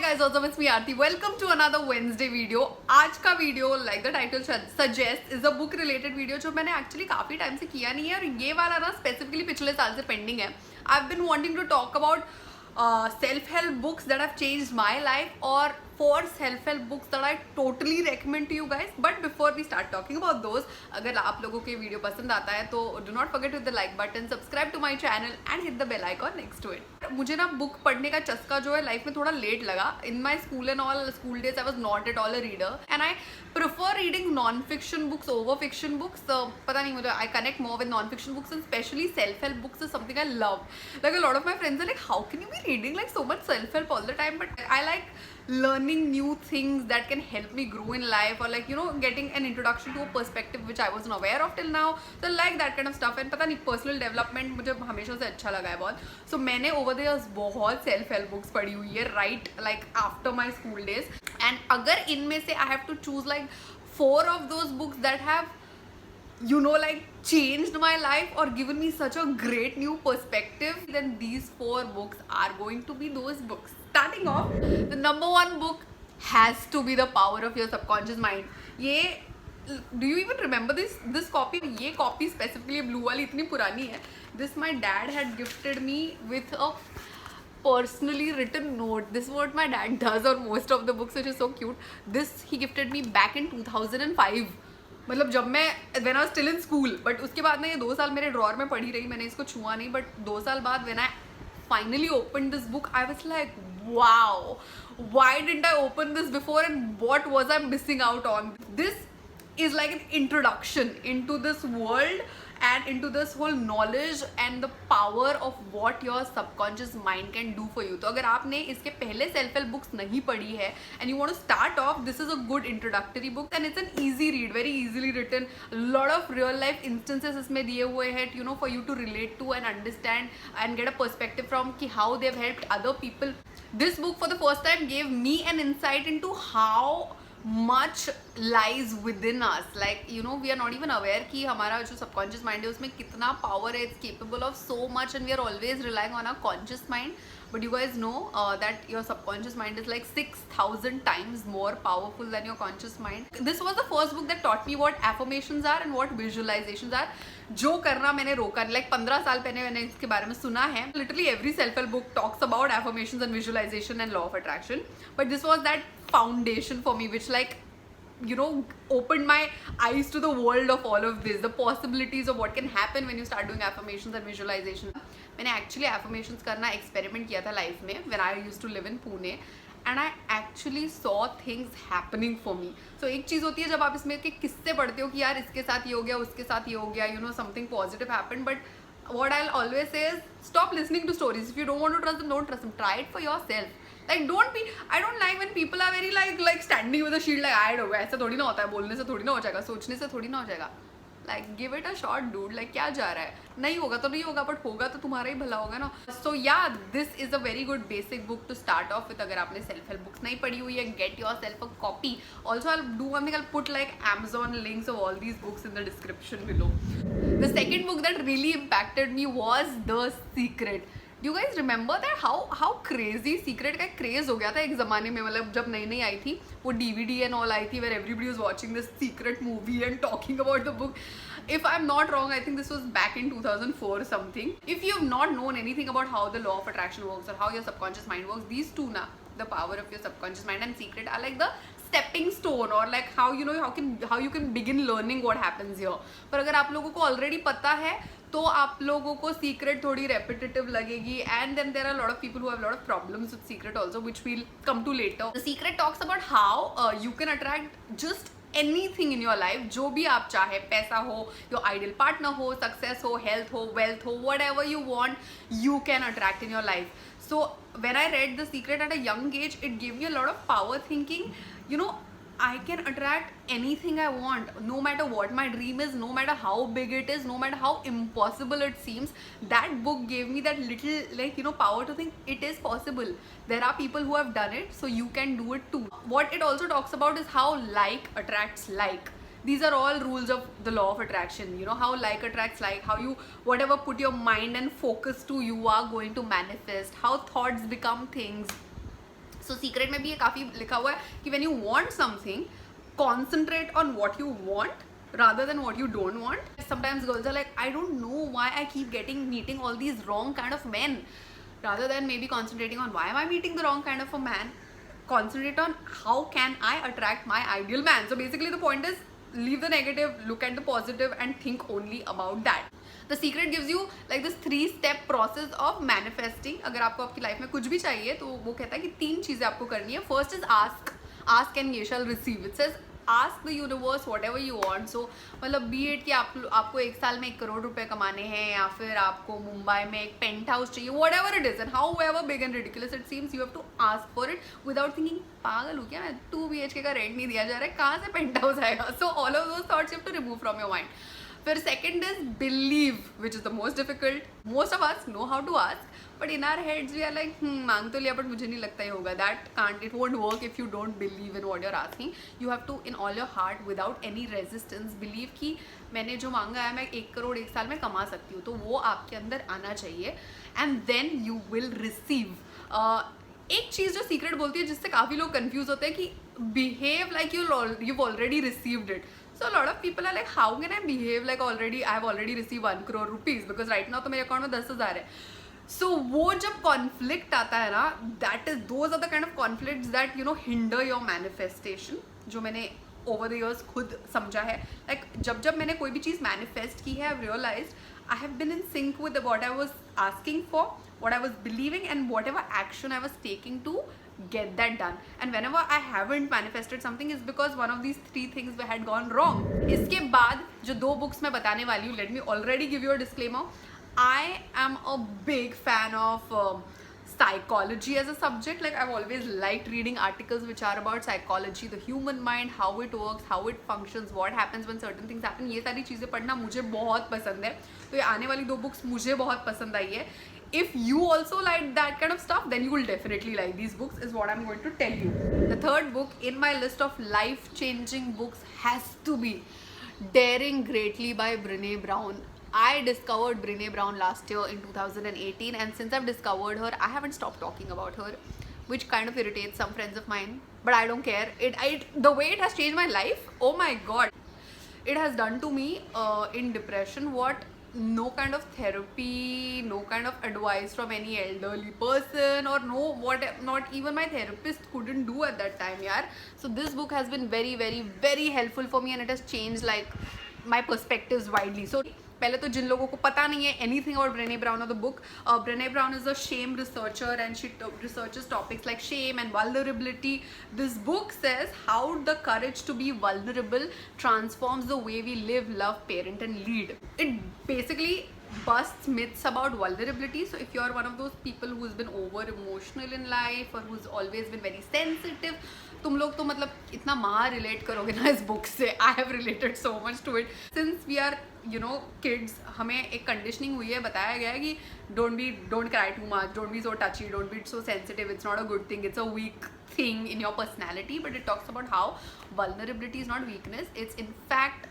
Hi guys, what's up? It's me Aarti. Welcome to another Wednesday video. आज का video, like the title suggests, is a book related video जो मैंने actually काफी time से किया नहीं है और ये वाला ना specifically पिछले साल से pending है. I've been wanting to talk about self-help books that have changed my life or 4 self-help books that I totally recommend to you guys. But before we start talking about those, अगर आप लोगों को ये video पसंद आता है तो do not forget to hit the like button, subscribe to my channel and hit the bell icon next to it. मुझे ना बुक पढ़ने का चस्का जो है लाइफ में थोड़ा लेट लगा. In my school and all school days I was not at all a reader and I prefer reading non-fiction books over fiction books. पता नहीं मुझे I connect more with non-fiction books and especially self-help books is something I love. Like a lot of my friends are like, how can you be reading like so much self-help all the time? But I like learning new things that can help me grow in life or like getting an introduction to a perspective which I wasn't aware of till now. So I like that kind of stuff and पता नहीं personal development मुझे हमेशा से अच्छा लगा है बहुत. So मैंने over the years बहुत self help books पढ़ी हुई है right like after my school days and अगर इनमें से I have to choose like 4 of those books that have like changed my life or given me such a great new perspective, then these 4 books are going to be those books. Starting off, the number 1 book has to be The Power of Your Subconscious Mind. Do you even remember this copy? ये copy specifically blue वाली इतनी पुरानी है. This my dad had gifted me with a personally written note. This is what my dad does on most of the books, which is so cute. This he gifted me back in 2005. मतलब जब मैं when I was still in school, but उसके बाद ना ये 2 साल मेरे drawer में पड़ी रही, मैंने इसको छुआ नहीं. But 2 साल बाद when I finally opened this book, I was like, wow, why didn't I open this before and what was I missing out on? This is like an introduction into this world and into this whole knowledge and the power of what your subconscious mind can do for you. तो अगर आपने इसके पहले self help books नहीं पढ़ी है and you want to start off, this is a good introductory book and it's an easy read, very easily written. A lot of real life instances इसमें दिए हुए हैं for you to relate to and understand and get a perspective from कि how they've helped other people. This book for the first time gave me an insight into how much lies within us. Like we are not even aware कि हमारा जो subconscious mind है उसमें कितना power है. It's capable of so much and we are always relying on our conscious mind. But you guys know that your subconscious mind is like 6,000 times more powerful than your conscious mind. This was the first book that taught me what affirmations are and what visualizations are. जो करना मैंने रोका. Like 15 साल पहले मैंने इसके बारे में सुना है. Literally every self-help book talks about affirmations and visualization and law of attraction. But this was that foundation for me which like opened my eyes to the world of all of this, the possibilities of what can happen when you start doing affirmations and visualization. मैंने actually affirmations करना experiment किया था life में when I used to live in Pune and I actually saw things happening for me. So एक चीज़ होती है जब आप इसमें के किस्से पढ़ते हो कि यार इसके साथ ये हो गया, उसके साथ ये हो गया, something positive happened. But what I'll always say is stop listening to stories. If you don't want to trust them, don't trust them. Try it for yourself. Like I don't like when people are very like standing with a shield like I don't. ऐसा थोड़ी ना होता है, बोलने से थोड़ी ना हो जाएगा, सोचने से थोड़ी ना हो जाएगा. Like give it a shot, dude. Like क्या जा रहा है? नहीं होगा तो नहीं होगा, but होगा तो तुम्हारा ही भला होगा ना. So yeah, this is a very good basic book to start off with. अगर आपने self help books नहीं पढ़ी हुई है, get yourself a copy. Also I'll do one thing. I'll put like Amazon links of all these books in the description below. The second book that really impacted me was The Secret. Do you guys remember that how crazy Secret का craze हो गया था एक ज़माने में. मतलब जब नई नई आई थी वो DVD and all आई थी where everybody was watching this Secret movie and talking about the book. If I'm not wrong, I think this was back in 2004 or something. If you've not known anything about how the law of attraction works or how your subconscious mind works, these two na, the power of your subconscious mind and Secret are like the stepping stone or like how how you can begin learning what happens here. पर अगर आप लोगों को already पता है तो आप लोगों को Secret थोड़ी repetitive लगेगी and then there are a lot of people who have a lot of problems with Secret also, which we'll come to later. The Secret talks about how you can attract just anything in your life, जो भी आप चाहे, पैसा हो, your ideal partner हो, success हो, health हो, wealth हो, whatever you want, you can attract in your life. So when I read The Secret at a young age, it gave me a lot of power thinking, I can attract anything I want, no matter what my dream is, no matter how big it is, no matter how impossible it seems. That book gave me that little power to think it is possible. There are people who have done it, so you can do it too. What it also talks about is how like attracts like. These are all rules of the law of attraction. How like attracts like, how you whatever put your mind and focus to, you are going to manifest, how thoughts become things. So secret में भी ये काफ़ी लिखा हुआ है कि when you want something, concentrate on what you want rather than what you don't want. Sometimes girls are like, I don't know why I keep meeting all these wrong kind of men. Rather than maybe concentrating on why am I meeting the wrong kind of a man, concentrate on how can I attract my ideal man. So basically the point is, leave the negative, look at the positive and think only about that. The Secret gives you like this 3-step process of manifesting. अगर आपको आपकी life में कुछ भी चाहिए तो वो कहता है कि 3 चीज़ें आपको करनी है. First is ask and you shall receive. It says ask the universe whatever you want. So मतलब be it कि आपको 1 साल में 1 करोड़ रुपए कमाने हैं, या फिर आपको मुंबई में एक पेंट हाउस चाहिए, whatever it is and however big and ridiculous it seems, you have to ask for it without thinking पागल हूँ क्या मैं, 2 BHK का रेंट नहीं दिया जा रहा है, कहाँ से पेंट हाउस आएगा. So all of those thoughts you have to remove from your mind. फिर second is believe, which is the most difficult. Most of us know how to ask, but in our heads we are like मांग तो लिया but मुझे नहीं लगता ये होगा. It won't work if you don't believe in what you're asking. You have to in all your heart without any resistance believe कि मैंने जो मांगा है मैं 1 करोड़ 1 साल में कमा सकती हूँ, तो वो आपके अंदर आना चाहिए and then you will receive. एक चीज़ जो सीक्रेट बोलती है जिससे काफ़ी लोग कंफ्यूज होते हैं कि behave like you've already received it. So a lot of people are like, how can I behave like I have already received 1 crore rupees because right now तो मेरे अकाउंट में 10,000 है. So वो जब conflict आता है ना, those are the kind of conflicts that hinder your manifestation. जो मैंने over the years खुद समझा है. Like जब मैंने कोई भी चीज़ manifest की है, I've realized I have been in sync with what I was asking for, what I was believing and whatever action I was taking to get that done. And whenever I haven't manifested something is because one of these 3 things had gone wrong. इसके बाद जो 2 books मैं बताने वाली हूँ, let me already give you a disclaimer. I am a big fan of psychology as a subject. Like I've always liked reading articles which are about psychology, the human mind, how it works, how it functions, what happens when certain things happen. ये सारी चीज़ें पढ़ना मुझे बहुत पसंद है. तो ये आने वाली 2 books मुझे बहुत पसंद आई है. If you also like that kind of stuff, then you will definitely like these books, is what I'm going to tell you. The third book in my list of life-changing books has to be Daring Greatly by Brené Brown. I discovered Brené Brown last year in 2018, and since I've discovered her, I haven't stopped talking about her, which kind of irritates some friends of mine, but I don't care. The way it has changed my life, oh my god, it has done to me in depression what no kind of therapy, no kind of advice from any elderly person or not even my therapist couldn't do at that time, yaar. So this book has been very, very, very helpful for me, and it has changed like my perspectives widely. So पहले तो जिन लोगों को पता नहीं है anything about Brené Brown or the book, Brené Brown is a shame researcher and she researches topics like shame and vulnerability. This book says how the courage to be vulnerable transforms the way we live, love, parent and lead. It basically busts myths about vulnerability. So if you're one of those people who's been over emotional in life or who's always been very sensitive, तुम लोग तो मतलब इतना मार relate करोगे ना इस book से. I have related so much to it. Since we are kids, हमें एक कंडीशनिंग हुई है, बताया गया है कि don't cry too much, don't be so touchy, don't be so sensitive, it's not a good thing, it's a weak thing in your personality. But it talks about how vulnerability is not weakness, it's in fact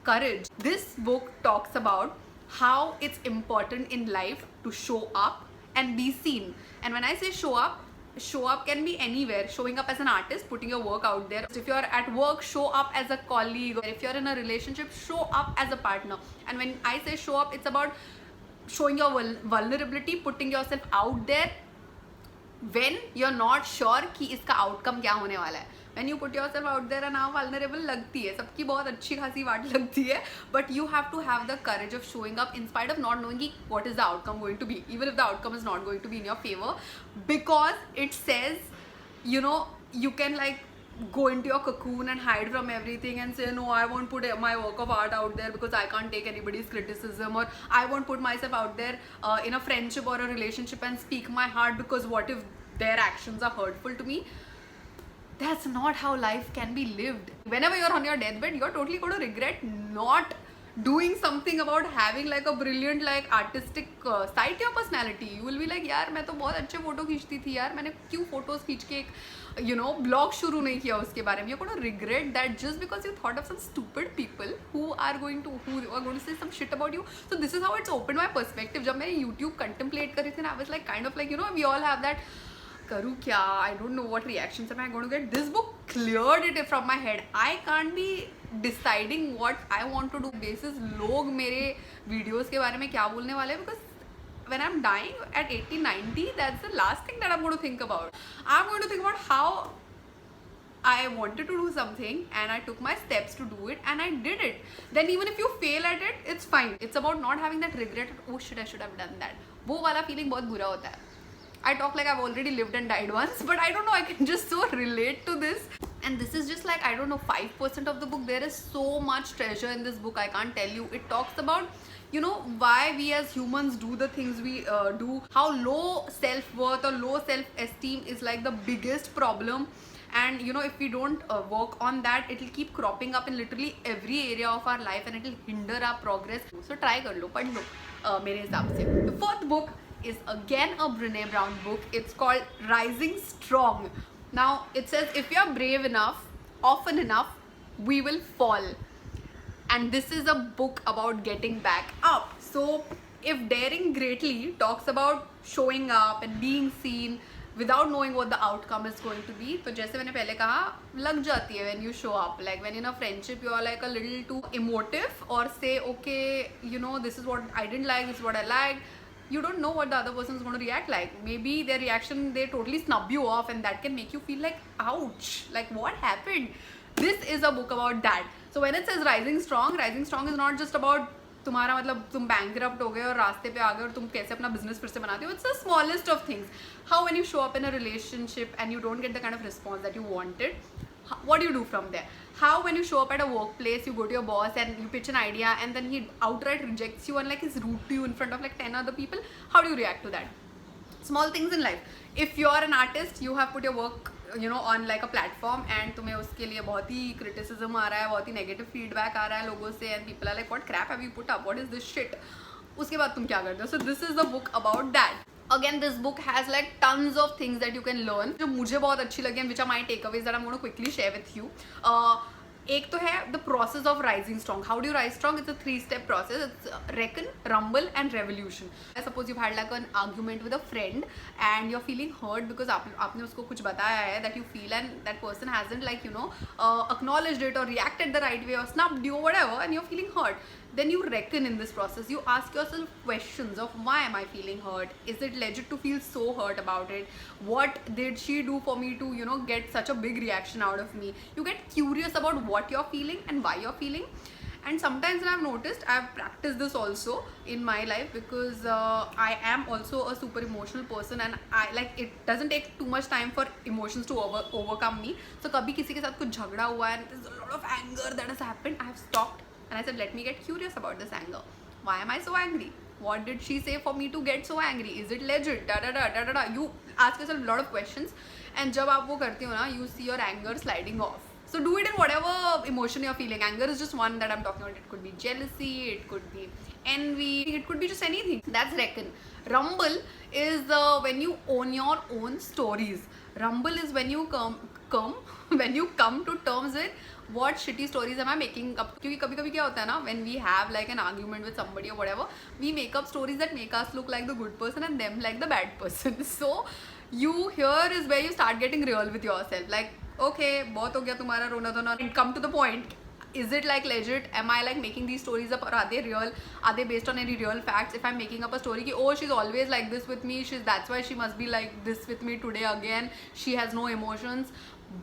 courage. This book talks about how it's important in life to show up and be seen. And when I say show up can be anywhere. Showing up as an artist, putting your work out there. If you're at work, show up as a colleague. If you're in a relationship, show up as a partner. And when I say show up, it's about showing your vulnerability, putting yourself out there when you're not sure कि इसका outcome क्या होने वाला है. When you put yourself out there and are vulnerable, लगती है, सबकी बहुत अच्छी खासी बात लगती है, but you have to have the courage of showing up in spite of not knowing what is the outcome going to be, even if the outcome is not going to be in your favor, because it says, you can like go into your cocoon and hide from everything and say, no, I won't put my work of art out there because I can't take anybody's criticism, or I won't put myself out there in a friendship or a relationship and speak my heart because what if their actions are hurtful to me. That's not how life can be lived. Whenever you're on your deathbed, you're totally going to regret not doing something about having like a brilliant like artistic side to your personality. You will be like, यार मैं तो बहुत अच्छे photo खींचती थी यार, मैंने क्यों फोटोज खींच के एक blog शुरू नहीं किया उसके बारे में. You're going to regret that just because you thought of some stupid people who are going to say some shit about you. So this is how it's opened my perspective. जब मैंने YouTube contemplate करी थी ना, I was like kind of like we all have that करूँ क्या, I don't know what reactions am I going to get. This book cleared it from my head. I can't be deciding what I want to do basis लोग मेरे videos के बारे में क्या बोलने वाले हैं, because when I'm dying at 80, 90, that's the last thing that I'm going to think about. I'm going to think about how I wanted to do something and I took my steps to do it and I did it. Then even if you fail at it, it's fine. It's about not having that regret, oh shit, I should have done that. वो वाला feeling बहुत बुरा होता है. I talk like I've already lived and died once, but I don't know, I can just so relate to this. And this is just like, I don't know, 5% of the book. There is so much treasure in this book, I can't tell you. It talks about, you know, why we as humans do the things we do, how low self-worth or low self-esteem is like the biggest problem. And you know, if we don't work on that, it will keep cropping up in literally every area of our life and it will hinder our progress. So try kar lo, pad lo mere hisab se. The fourth book is again a Brené Brown book. It's called Rising Strong. Now it says, if you are brave enough, often enough, we will fall. And this is a book about getting back up. So if Daring Greatly talks about showing up and being seen without knowing what the outcome is going to be, तो जैसे मैंने पहले कहा, लग जाती है when you show up. Like when in a friendship you are like a little too emotive or say, okay, you know, this is what I didn't like, this is what I liked. You don't know what the other person is going to react like. Maybe their reaction, they totally snub you off and that can make you feel like, ouch, like what happened? This is a book about that. So when it says Rising Strong is not just about तुम्हारा मतलब तुम bankrupt हो गए और रास्ते पे आ गए और तुम कैसे अपना business फिर से बनाते हो. It's the smallest of things. How when you show up in a relationship and you don't get the kind of response that you wanted, what do you do from there? How when you show up at a workplace, you go to your boss and you pitch an idea and then he outright rejects you and like is rude to you in front of like 10 other people, how do you react to that? Small things in life. If you are an artist, you have put your work, you know, on like a platform and तुम्हें उसके लिए बहुत ही criticism आ रहा है, बहुत ही negative feedback आ रहा है लोगों से and people are like, what crap have you put up, what is this shit? उसके बाद तुम क्या करते हो? So this is the book about that. Again, this book has like tons of things that you can learn जो मुझे बहुत अच्छी लगी and which are my takeaways that I'm going to quickly share with you. एक तो है the process of rising strong. How do you rise strong? It's a 3-step process. It's reckon, rumble and revolution. Suppose you've had like an argument with a friend and you're feeling hurt because आपने उसको कुछ बताया है that you feel and that person hasn't like, you know, acknowledged it or reacted the right way or snubbed you or whatever and you're feeling hurt. Then you reckon in this process. You ask yourself questions of why am I feeling hurt? Is it legit to feel so hurt about it? What did she do for me to, you know, get such a big reaction out of me? You get curious about what you're feeling and why you're feeling. And sometimes I've noticed, I've practiced this also in my life because I am also a super emotional person and I like it doesn't take too much time for emotions to overcome me. So कभी किसी के साथ कुछ झगड़ा हुआ and there's a lot of anger that has happened, I have stopped and I said, let me get curious about this anger. Why am I so angry? What did she say for me to get so angry? Is it legit? Da da da da da da. You ask yourself a lot of questions and जब आप वो करते हो ना, you see your anger sliding off. So do it in whatever emotion you're feeling. Anger is just one that I'm talking about. It could be jealousy, it could be envy, it could be just anything. That's reckon. Rumble is when you own your own stories. Rumble is when you when you come to terms with what shitty stories am I making up. क्योंकि कभी-कभी क्या होता है ना, when we have like an argument with somebody or whatever, we make up stories that make us look like the good person and them like the bad person. So you here is where you start getting real with yourself. Like, okay, बहुत हो गया तुम्हारा रोना धोना. Come to the point. Is it like legit? Am I like making these stories up or are they real? Are they based on any real facts? If I'm making up a story ki, oh, she's always like this with me, that's why she must be like this with me today again, she has no emotions.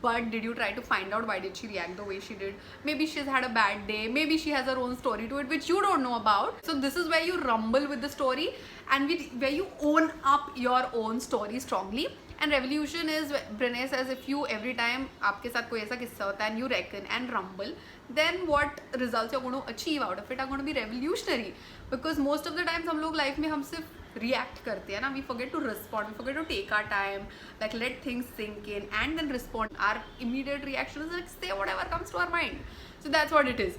But did you try to find out why did she react the way she did? Maybe she's had a bad day, maybe she has her own story to it which you don't know about. So this is where you rumble with the story and where you own up your own story strongly. And revolution is, Brené says, if you every time आपके साथ कोई ऐसा किस्सा होता है and you reckon and rumble, then what results you're going to achieve out of it are going to be revolutionary. Because most of the times हम लोग life में हम सिर्फ react करते हैं ना, we forget to respond, we forget to take our time, like let things sink in and then respond. Our immediate reaction is like say whatever comes to our mind. So that's what it is.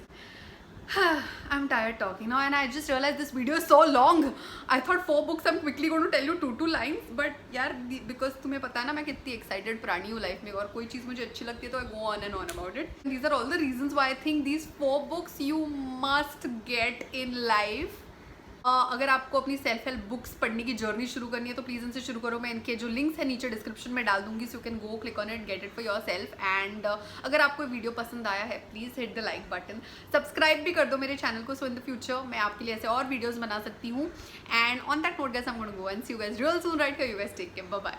I'm tired talking now and I just realized this video is so long. I thought 4 books I'm quickly going to tell you 2 lines, but यार because तुम्हें पता है ना मैं कितनी excited प्राणी हूँ life में और कोई चीज़ मुझे अच्छी लगती है तो I go on and on about it. These are all the reasons why I think these 4 books you must get in life. अगर आपको अपनी सेल्फ हेल्प बुक्स पढ़ने की जर्नी शुरू करनी है तो प्लीज़ इनसे शुरू करो। मैं इनके जो लिंक्स है नीचे डिस्क्रिप्शन में डाल दूंगी, so you can go click on it, get it for your self. And अगर आपको वीडियो पसंद आया है please hit the like button, subscribe भी कर दो मेरे चैनल को, सो इन द फ्यूचर मैं आपके लिए ऐसे और वीडियोज़ बना सकती हूँ। And on that note guys, I am going to go and see you guys real soon right here. You guys take care, bye bye.